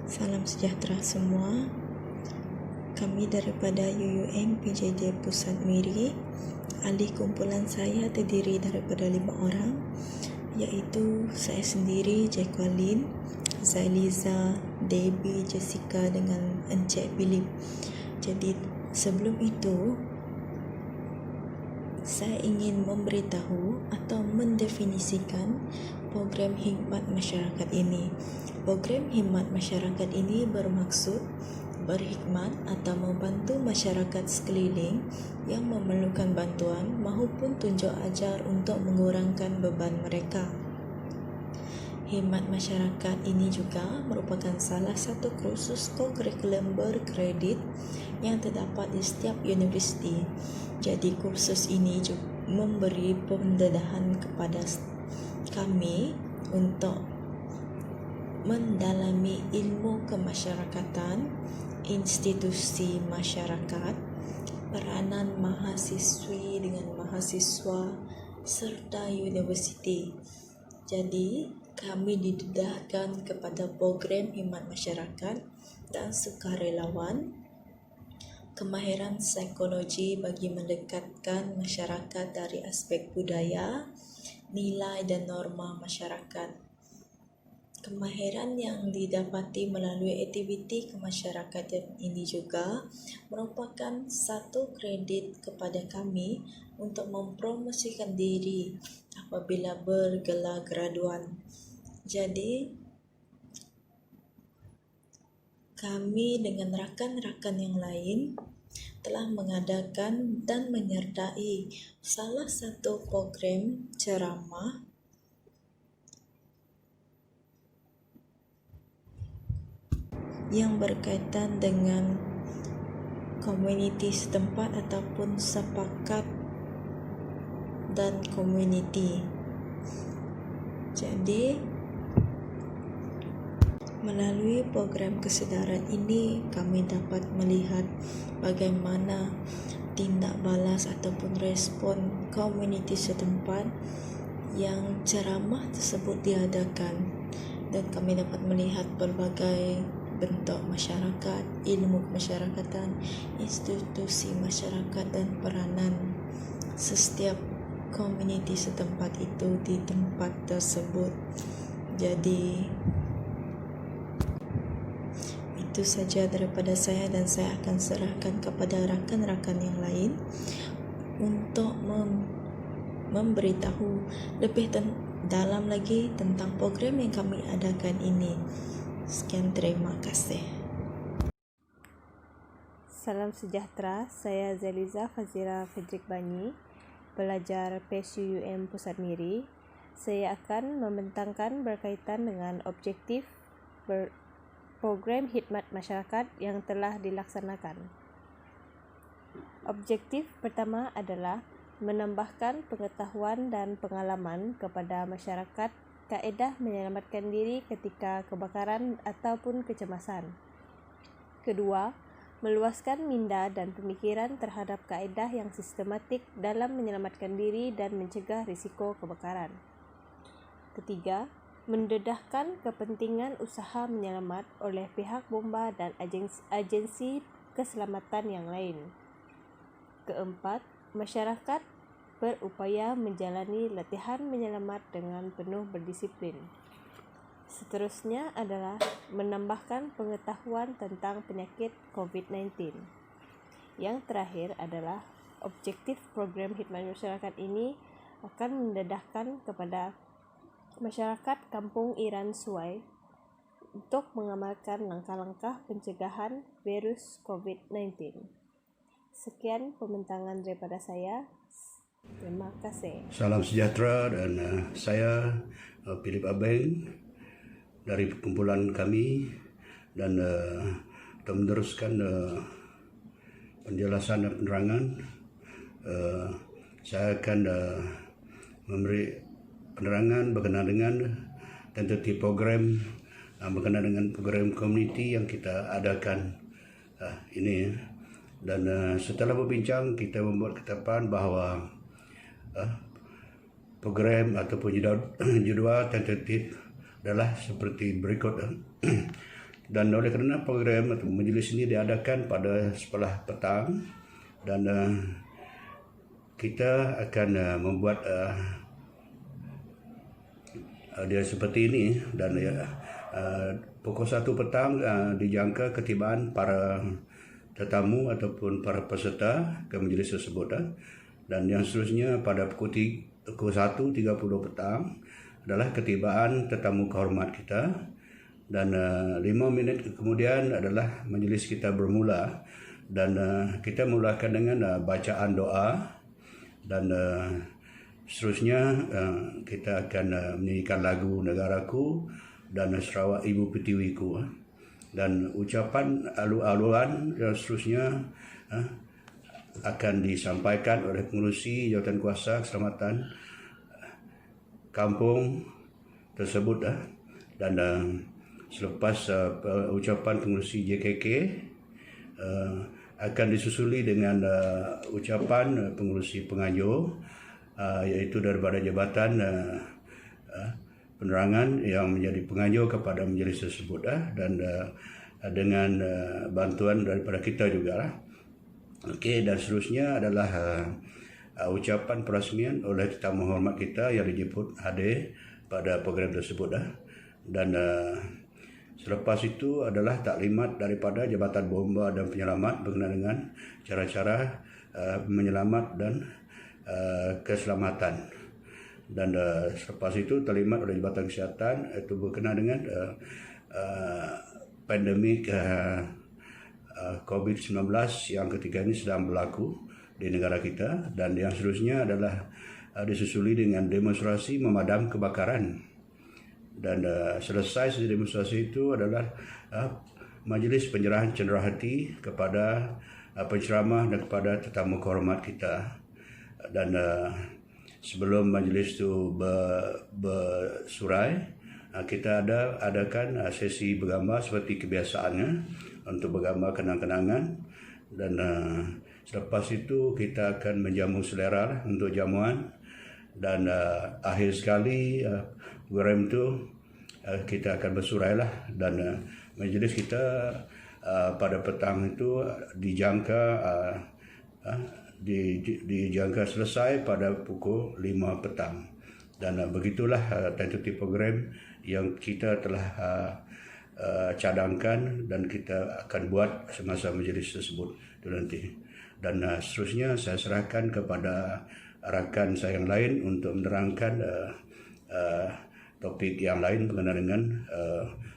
Salam sejahtera semua. Kami daripada UUM PJJ Pusat Miri. Ahli kumpulan saya terdiri daripada 5 orang, iaitu saya sendiri, Jacqueline, Zailiza, Debbie, Jessica dengan Encik Philip. Jadi sebelum itu, saya ingin memberitahu atau mendefinisikan program khidmat masyarakat ini. Program khidmat masyarakat ini bermaksud berkhidmat atau membantu masyarakat sekeliling yang memerlukan bantuan maupun tunjuk ajar untuk mengurangkan beban mereka. Khidmat masyarakat ini juga merupakan salah satu kursus co-curriculum berkredit yang terdapat di setiap universiti. Jadi kursus ini juga memberi pendedahan kepada kami untuk mendalami ilmu kemasyarakatan, institusi masyarakat, peranan mahasiswi dengan mahasiswa serta universiti. Jadi kami didedahkan kepada program khidmat masyarakat dan sukarelawan, kemahiran psikologi bagi mendekatkan masyarakat dari aspek budaya, nilai dan norma masyarakat. Kemahiran yang didapati melalui aktiviti kemasyarakatan ini juga merupakan satu kredit kepada kami untuk mempromosikan diri apabila bergelar graduan. Jadi, kami dengan rakan-rakan yang lain telah mengadakan dan menyertai salah satu program ceramah yang berkaitan dengan komuniti setempat ataupun sepakat dan komuniti. Jadi, melalui program kesedaran ini, kami dapat melihat bagaimana tindak balas ataupun respon komuniti setempat yang ceramah tersebut diadakan, dan kami dapat melihat berbagai bentuk masyarakat, ilmu kemasyarakatan, institusi masyarakat dan peranan setiap komuniti setempat itu di tempat tersebut. Jadi itu saja daripada saya, dan saya akan serahkan kepada rakan-rakan yang lain untuk memberitahu lebih dalam lagi tentang program yang kami adakan ini. Sekian, terima kasih. Salam sejahtera, saya Zailiza Fazira Fedrik Bani, pelajar PSUUM Pusat Miri. Saya akan membentangkan berkaitan dengan objektif program khidmat masyarakat yang telah dilaksanakan. Objektif pertama adalah menambahkan pengetahuan dan pengalaman kepada masyarakat kaedah menyelamatkan diri ketika kebakaran ataupun kecemasan. Kedua, meluaskan minda dan pemikiran terhadap kaedah yang sistematik dalam menyelamatkan diri dan mencegah risiko kebakaran. Ketiga, mendedahkan kepentingan usaha menyelamat oleh pihak bomba dan agensi keselamatan yang lain. Keempat, masyarakat berupaya menjalani latihan menyelamat dengan penuh berdisiplin. Seterusnya adalah menambahkan pengetahuan tentang penyakit COVID-19. Yang terakhir adalah objektif program khidmat masyarakat ini akan mendedahkan kepada masyarakat Kampung Iran Suai untuk mengamalkan langkah-langkah pencegahan virus COVID-19. Sekian pembentangan daripada saya. Terima kasih. Salam sejahtera, dan saya Philip Abeng dari kumpulan kami, dan untuk meneruskan penjelasan dan penerangan, saya akan memberi penerangan berkenaan dengan tentatif program berkenaan dengan program komuniti yang kita adakan ini. Dan setelah berbincang, kita membuat ketetapan bahawa program ataupun jadual tentatif adalah seperti berikut. Dan oleh kerana program atau majlis ini diadakan pada sebelah petang, dan kita akan membuat dia seperti ini, dan pukul 1 petang dijangka ketibaan para tetamu ataupun para peserta ke majlis tersebut, dan yang seterusnya pada pukul 1.30 petang adalah ketibaan tetamu kehormat kita, dan 5 minit kemudian adalah majlis kita bermula, dan kita mulakan dengan bacaan doa, dan seterusnya kita akan menyanyikan lagu Negaraku dan Sarawak Ibu Pertiwiku, dan ucapan alu-aluan yang seterusnya akan disampaikan oleh pengerusi Jawatankuasa Keselamatan kampung tersebut, dan selepas ucapan pengerusi JKK akan disusuli dengan ucapan pengerusi penganjur, iaitu daripada Jabatan Penerangan yang menjadi penganjur kepada majlis tersebut, dan dengan bantuan daripada kita juga. Okey, dan seterusnya adalah ucapan perasmian oleh tetamu hormat kita yang dijemput hadir pada program tersebut, dan selepas itu adalah taklimat daripada Jabatan Bomba dan Penyelamat berkenaan dengan cara-cara menyelamat dan keselamatan. Dan selepas itu taklimat oleh Jabatan Kesihatan itu berkenaan dengan pandemik COVID-19 yang ketika ini sedang berlaku di negara kita, dan yang seterusnya adalah disusuli dengan demonstrasi memadam kebakaran. Dan selesai demonstrasi itu adalah majlis penyerahan cenderahati kepada penceramah dan kepada tetamu kehormat kita. Dan sebelum majlis itu bersurai, kita adakan sesi bergambar seperti kebiasaannya untuk bergambar kenang-kenangan, dan selepas itu kita akan menjamu selera untuk jamuan, dan akhir sekali program itu kita akan bersurailah, dan majlis kita pada petang itu dijangka selesai pada pukul 5 petang. Dan begitulah tentatif program yang kita telah cadangkan dan kita akan buat semasa majlis tersebut itu nanti. Dan seterusnya saya serahkan kepada rakan saya yang lain untuk menerangkan topik yang lain berkenaan dengan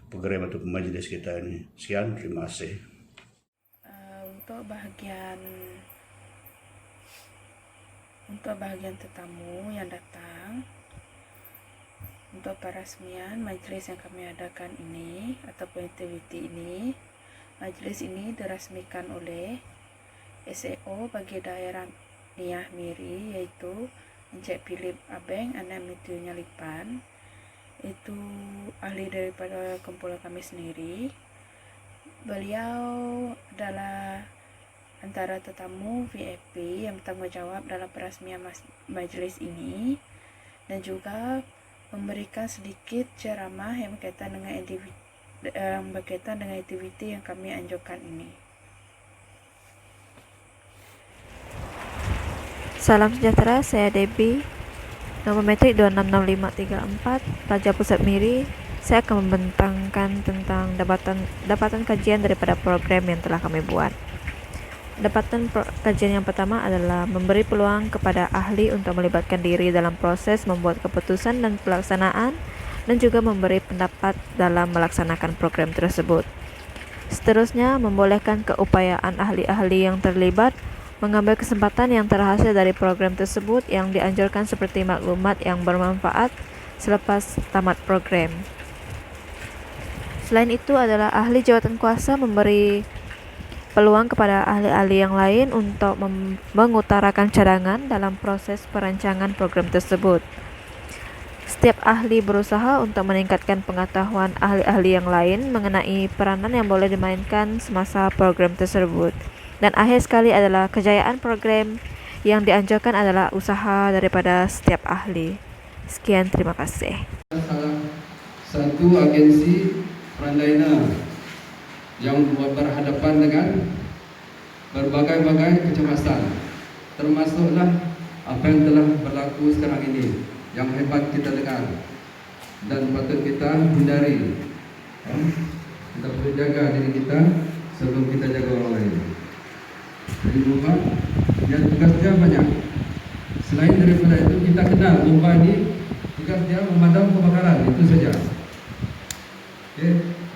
program atau majlis kita ini. Sekian, terima kasih. Untuk bahagian tetamu yang datang, untuk perasmian majlis yang kami adakan ini ataupun aktiviti ini, majlis ini dirasmikan oleh SAO bagi daerah Niah Miri, iaitu Encik Philip Abeng Anak Meteor Nyalipan. Itu ahli daripada kumpulan kami sendiri. Beliau adalah antara tetamu VIP yang bertanggungjawab dalam perasmian majlis ini, dan juga memberikan sedikit ceramah yang berkaitan dengan aktiviti yang kami anjurkan ini. Salam sejahtera, saya Debbie, nomor metrik 266534, Pelajar Pusat Miri. Saya akan membentangkan tentang dapatan kajian daripada program yang telah kami buat. Dapatan kajian yang pertama adalah memberi peluang kepada ahli untuk melibatkan diri dalam proses membuat keputusan dan pelaksanaan, dan juga memberi pendapat dalam melaksanakan program tersebut. Seterusnya, membolehkan keupayaan ahli-ahli yang terlibat mengambil kesempatan yang terhasil dari program tersebut yang dianjurkan seperti maklumat yang bermanfaat selepas tamat program. Selain itu adalah ahli jawatankuasa memberi peluang kepada ahli-ahli yang lain untuk mengutarakan cadangan dalam proses perancangan program tersebut. Setiap ahli berusaha untuk meningkatkan pengetahuan ahli-ahli yang lain mengenai peranan yang boleh dimainkan semasa program tersebut. Dan akhir sekali adalah kejayaan program yang dianjurkan adalah usaha daripada setiap ahli. Sekian, terima kasih. Salah satu agensi Prandayana yang berhadapan dengan berbagai-bagai kecemasan, termasuklah apa yang telah berlaku sekarang ini, yang hebat kita dengar dan patut kita hindari. Kita perlu jaga diri kita sebelum kita jaga orang lain. Jadi bomba, dia tugasnya banyak. Selain daripada itu, kita kenal bomba ini tugas dia memadam kebakaran, itu saja.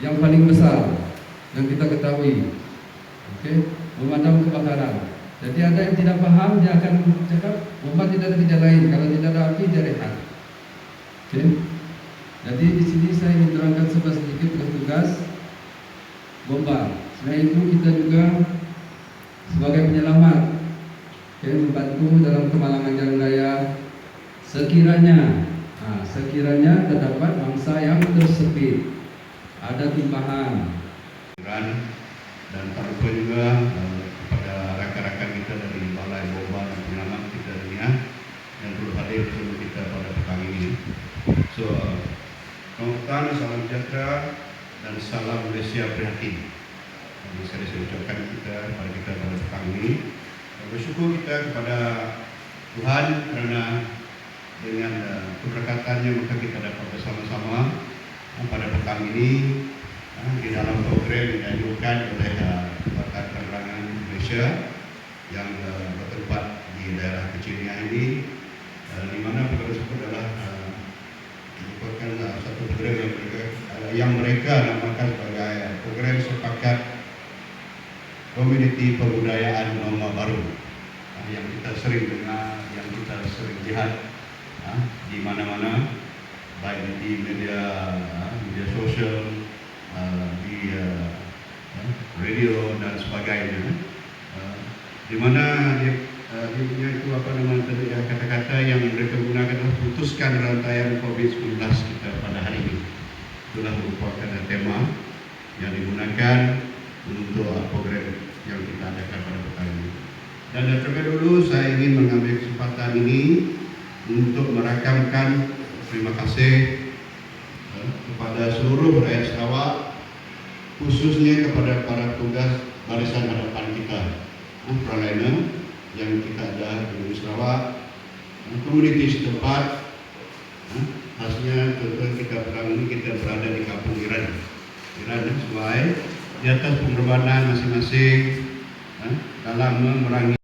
Yang paling besar yang kita ketahui, memadam kebakaran. Jadi ada yang tidak paham, dia akan cakap bomba tidak ada kerja lain, kalau tidak ada api dia rehat. Jadi di sini saya ingin terangkan sedikit tugas bomba. Selain itu kita juga sebagai penyelamat, membantu dalam kemalangan jalan raya. Sekiranya terdapat mangsa yang tersepit, ada timbahan. Dan tak lupa juga kepada rakan-rakan kita dari Balai Bomba dan Penyelamat kita dunia yang turut hadir bersama kita pada petang ini. So, selamat salam sejahtera dan salam Malaysia prihatin. Jadi saya ucapkan kita kepada kita pada petang ini. Bersyukur kita kepada Tuhan kerana dengan keberkatannya maka kita dapat bersama-sama pada petang ini di dalam program yang dianjurkan oleh Badan Penerangan Malaysia yang bertempat di daerah kecil ini, di mana program tersebut adalah merupakan satu program yang mereka namakan sebagai program sepakat komuniti pembudayaan norma baru, yang kita sering dengar, yang kita sering lihat di mana-mana, baik di media sosial, di radio dan sebagainya, di mana dia punya itu kata-kata yang mereka gunakan adalah putuskan rantaian COVID-19 kita pada hari ini. Itulah merupakan tema yang digunakan untuk program yang kita adakan pada petang ini. Dan terlebih dahulu saya ingin mengambil kesempatan ini untuk merakamkan terima kasih kepada seluruh rakyat Sarawak, khususnya kepada para tugas barisan hadapan kita, frontliner yang kita ada di Sarawak, komuniti setempat. Hasilnya contoh kita petang ini kita berada di kampung Iran Sungai, di atas pengorbanan masing-masing dalam memerangi